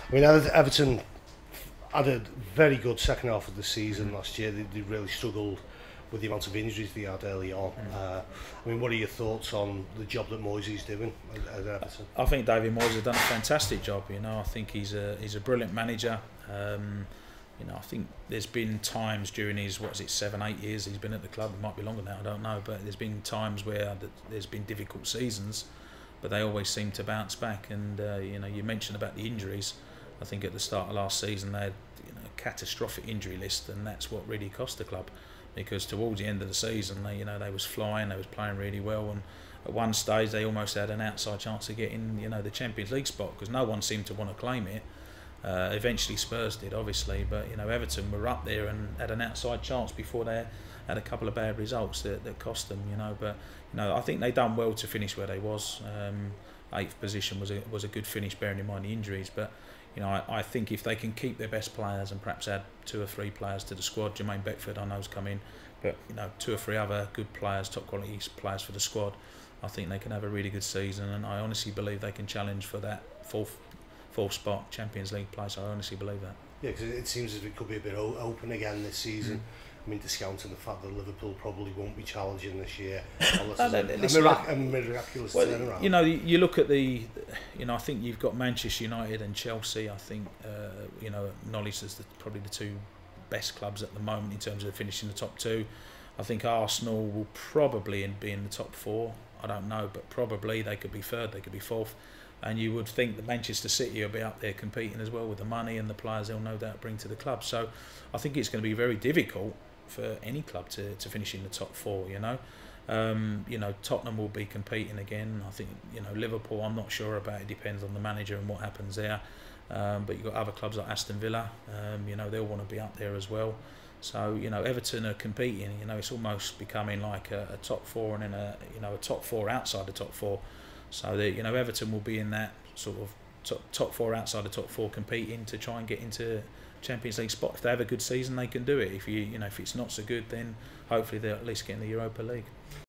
I mean, Everton had a very good second half of the season last year. They really struggled with the amount of injuries they had early on. I mean, what are your thoughts on the job that Moyes is doing at Everton? I think David Moyes has done a fantastic job. I think he's a brilliant manager. I think there's been times during his 7-8 years he's been at the club. It might be longer now, I don't know. But there's been times where there's been difficult seasons, but they always seem to bounce back. And you mentioned about the injuries. I think at the start of last season they had a catastrophic injury list, and that's what really cost the club. Because towards the end of the season, they was flying, they was playing really well, and at one stage they almost had an outside chance of getting the Champions League spot, because no one seemed to want to claim it. Eventually Spurs did, obviously, but Everton were up there and had an outside chance before they had a couple of bad results that cost them. But I think they done well to finish where they was. Eighth position was a good finish, bearing in mind the injuries, but. I think if they can keep their best players and perhaps add 2 or 3 players to the squad, Jermaine Beckford I know's come in, but 2 or 3 other good players, top quality players for the squad, I think they can have a really good season, and I honestly believe they can challenge for that fourth spot, Champions League place. I honestly believe that. Yeah, because it seems as if it could be a bit open again this season. I mean, discounting the fact that Liverpool probably won't be challenging this year. Unless a miraculous turnaround. You look at I think you've got Manchester United and Chelsea. I think, acknowledged as probably the 2 best clubs at the moment in terms of finishing the top 2. I think Arsenal will probably be in the top 4. I don't know, but probably they could be 3rd, they could be 4th. And you would think that Manchester City will be up there competing as well with the money and the players they'll no doubt bring to the club. So I think it's going to be very difficult for any club to finish in the top 4. Tottenham will be competing again. I think Liverpool, I'm not sure about. It depends on the manager and what happens there. But you've got other clubs like Aston Villa. They'll want to be up there as well. So Everton are competing. It's almost becoming like a top 4 and then a top 4 outside the top 4. So that Everton will be in that sort of top 4 outside the top 4, competing to try and get into Champions League spot. If they have a good season, they can do it. If if it's not so good, then hopefully they'll at least get in the Europa League.